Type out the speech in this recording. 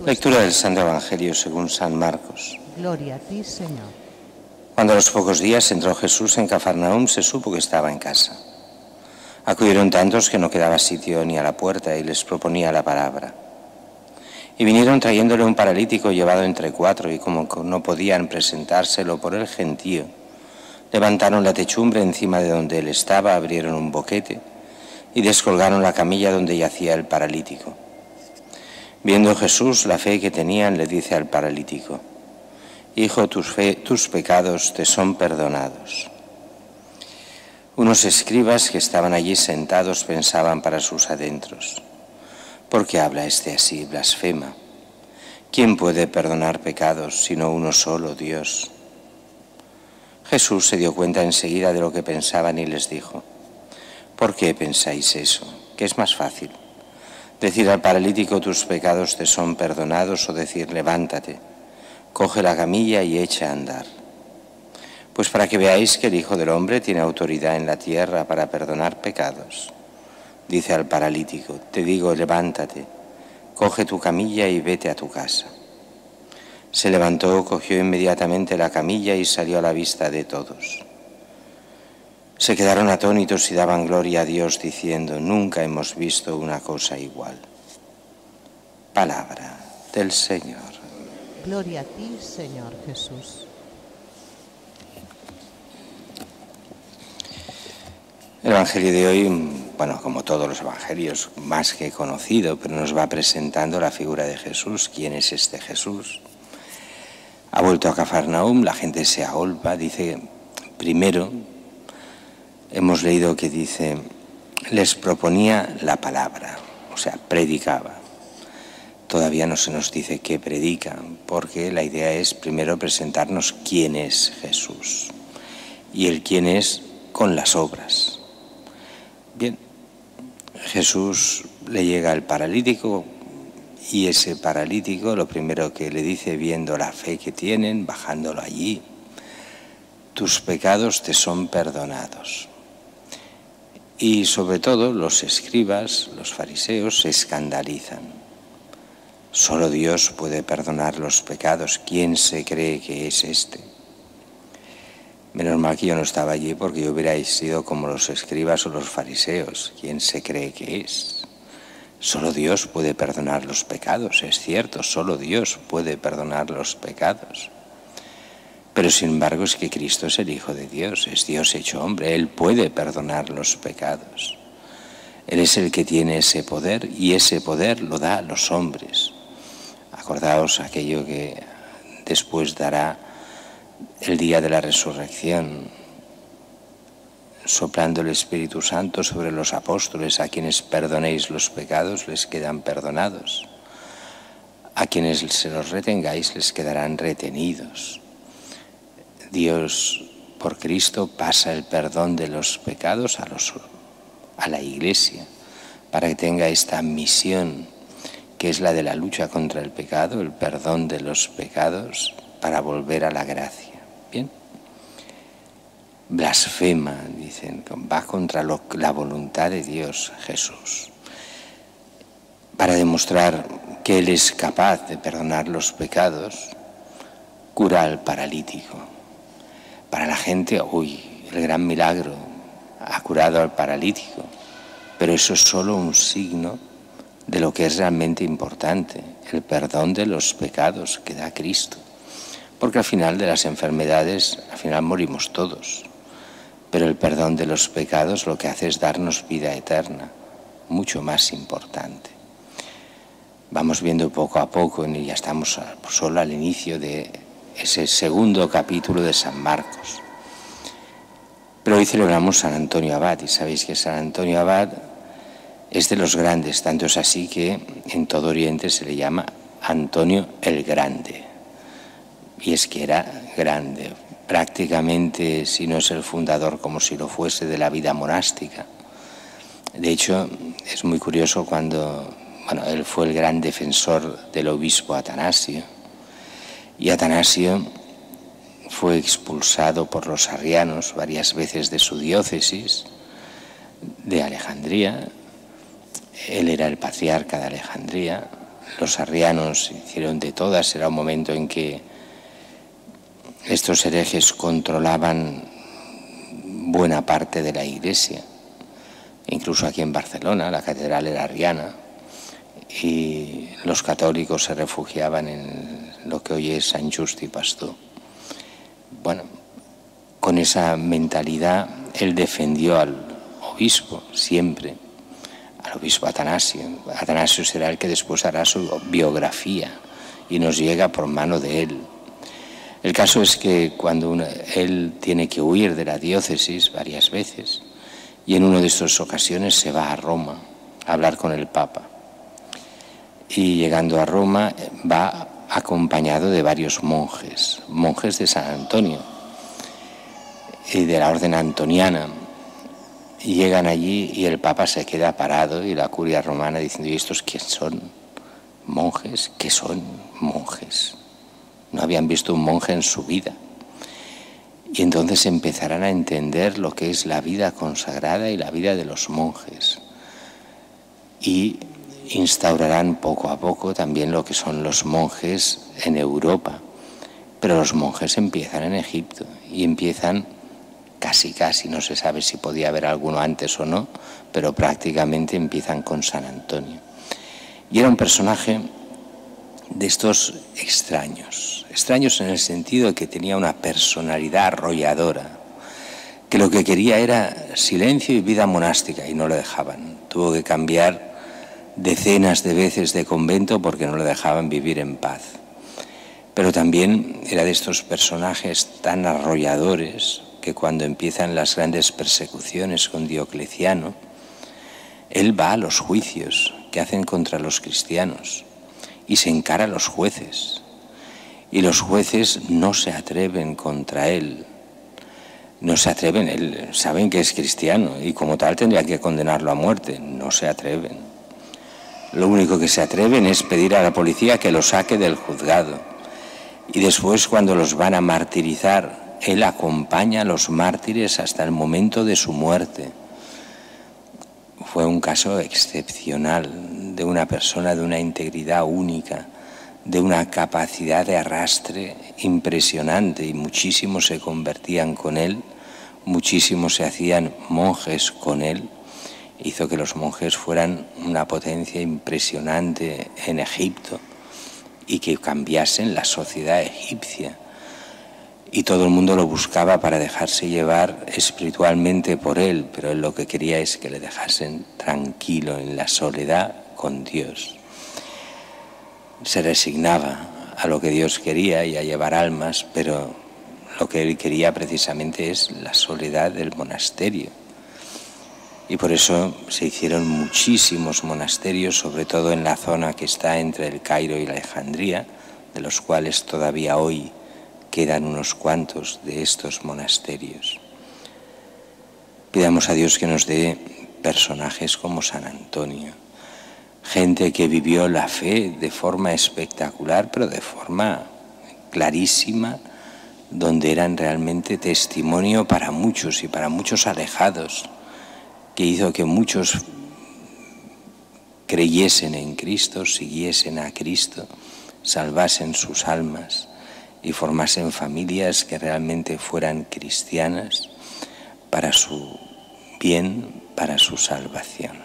Lectura del Santo Evangelio según San Marcos. Gloria a ti, Señor. Cuando a los pocos días entró Jesús en Cafarnaúm, se supo que estaba en casa. Acudieron tantos que no quedaba sitio ni a la puerta y les proponía la palabra. Y vinieron trayéndole un paralítico llevado entre cuatro, y como no podían presentárselo por el gentío, levantaron la techumbre encima de donde él estaba, abrieron un boquete y descolgaron la camilla donde yacía el paralítico. Viendo Jesús la fe que tenían, le dice al paralítico: Hijo, tus pecados te son perdonados. Unos escribas que estaban allí sentados pensaban para sus adentros: ¿por qué habla este así, blasfema? ¿Quién puede perdonar pecados sino uno solo, Dios? Jesús se dio cuenta enseguida de lo que pensaban y les dijo: ¿por qué pensáis eso? ¿Qué es más fácil? ¿Decir al paralítico tus pecados te son perdonados, o decir levántate, coge la camilla y echa a andar? Pues para que veáis que el Hijo del Hombre tiene autoridad en la tierra para perdonar pecados. Dice al paralítico: te digo, levántate, coge tu camilla y vete a tu casa. Se levantó, cogió inmediatamente la camilla y salió a la vista de todos. Se quedaron atónitos y daban gloria a Dios diciendo: nunca hemos visto una cosa igual. Palabra del Señor. Gloria a ti, Señor Jesús. El Evangelio de hoy, bueno, como todos los evangelios, más que conocido, pero nos va presentando la figura de Jesús. ¿Quién es este Jesús? Ha vuelto a Cafarnaúm, la gente se agolpa, dice, primero, hemos leído que dice, les proponía la palabra, o sea, predicaba. Todavía no se nos dice qué predica, porque la idea es primero presentarnos quién es Jesús. Y el quién es con las obras. Bien, Jesús le llega al paralítico, y ese paralítico lo primero que le dice, viendo la fe que tienen, bajándolo allí: tus pecados te son perdonados. Y sobre todo los escribas, los fariseos, se escandalizan. Solo Dios puede perdonar los pecados. ¿Quién se cree que es este? Menos mal que yo no estaba allí, porque yo hubiera sido como los escribas o los fariseos. ¿Quién se cree que es? Solo Dios puede perdonar los pecados, es cierto, solo Dios puede perdonar los pecados. Pero sin embargo es que Cristo es el Hijo de Dios, es Dios hecho hombre, Él puede perdonar los pecados. Él es el que tiene ese poder, y ese poder lo da a los hombres. Acordaos aquello que después dará el día de la resurrección, soplando el Espíritu Santo sobre los apóstoles: a quienes perdonéis los pecados les quedan perdonados, a quienes se los retengáis les quedarán retenidos. Dios, por Cristo, pasa el perdón de los pecados a la Iglesia, para que tenga esta misión, que es la de la lucha contra el pecado, el perdón de los pecados, para volver a la gracia. Bien. Blasfema, dicen, va contra la voluntad de Dios Jesús. Para demostrar que Él es capaz de perdonar los pecados, cura al paralítico. Para la gente, el gran milagro, ha curado al paralítico, pero eso es solo un signo de lo que es realmente importante, el perdón de los pecados que da Cristo. Porque al final de las enfermedades, al final morimos todos. Pero el perdón de los pecados lo que hace es darnos vida eterna, mucho más importante. Vamos viendo poco a poco, y ya estamos solo al inicio de ese segundo capítulo de San Marcos. Pero hoy celebramos San Antonio Abad, y sabéis que San Antonio Abad es de los grandes, tanto es así que en todo Oriente se le llama Antonio el Grande. Y es que era grande, prácticamente, si no es el fundador, como si lo fuese, de la vida monástica. De hecho, es muy curioso cuando, él fue el gran defensor del obispo Atanasio, y Atanasio fue expulsado por los arrianos varias veces de su diócesis de Alejandría. Él era el patriarca de Alejandría, los arrianos hicieron de todas. Era un momento en que estos herejes controlaban buena parte de la Iglesia. Incluso aquí en Barcelona, la catedral era arriana y los católicos se refugiaban en lo que hoy es Sant Just i Pastor. Bueno, con esa mentalidad él defendió al obispo siempre, al obispo Atanasio. Atanasio será el que después hará su biografía y nos llega por mano de él. El caso es que cuando él tiene que huir de la diócesis varias veces, y en una de estas ocasiones se va a Roma a hablar con el Papa. Y llegando a Roma va acompañado de varios monjes de San Antonio y de la orden antoniana. Y llegan allí y el Papa se queda parado y la curia romana diciendo: ¿y estos quién son? ¿Monjes? ¿Qué son monjes? No habían visto un monje en su vida. Y entonces empezarán a entender lo que es la vida consagrada y la vida de los monjes. Y instaurarán poco a poco también lo que son los monjes en Europa. Pero los monjes empiezan en Egipto y empiezan casi, no se sabe si podía haber alguno antes o no, pero prácticamente empiezan con San Antonio. Y era un personaje de estos extraños en el sentido de que tenía una personalidad arrolladora, que lo que quería era silencio y vida monástica y no le dejaban. Tuvo que cambiar decenas de veces de convento porque no le dejaban vivir en paz. Pero también era de estos personajes tan arrolladores que cuando empiezan las grandes persecuciones con Diocleciano, él va a los juicios que hacen contra los cristianos y se encara a los jueces. Y los jueces no se atreven contra él. No se atreven, saben que es cristiano y como tal tendrían que condenarlo a muerte. No se atreven. Lo único que se atreven es pedir a la policía que lo saque del juzgado. Y después, cuando los van a martirizar, él acompaña a los mártires hasta el momento de su muerte. Fue un caso excepcional de una persona de una integridad única, de una capacidad de arrastre impresionante, y muchísimos se convertían con él, muchísimos se hacían monjes con él. Hizo que los monjes fueran una potencia impresionante en Egipto y que cambiasen la sociedad egipcia. Y todo el mundo lo buscaba para dejarse llevar espiritualmente por él, pero él lo que quería es que le dejasen tranquilo en la soledad con Dios. Se resignaba a lo que Dios quería y a llevar almas, pero lo que él quería precisamente es la soledad del monasterio. Y por eso se hicieron muchísimos monasterios, sobre todo en la zona que está entre el Cairo y la Alejandría, de los cuales todavía hoy quedan unos cuantos de estos monasterios. Pidamos a Dios que nos dé personajes como San Antonio, gente que vivió la fe de forma espectacular, pero de forma clarísima, donde eran realmente testimonio para muchos y para muchos alejados, que hizo que muchos creyesen en Cristo, siguiesen a Cristo, salvasen sus almas y formasen familias que realmente fueran cristianas para su bien, para su salvación.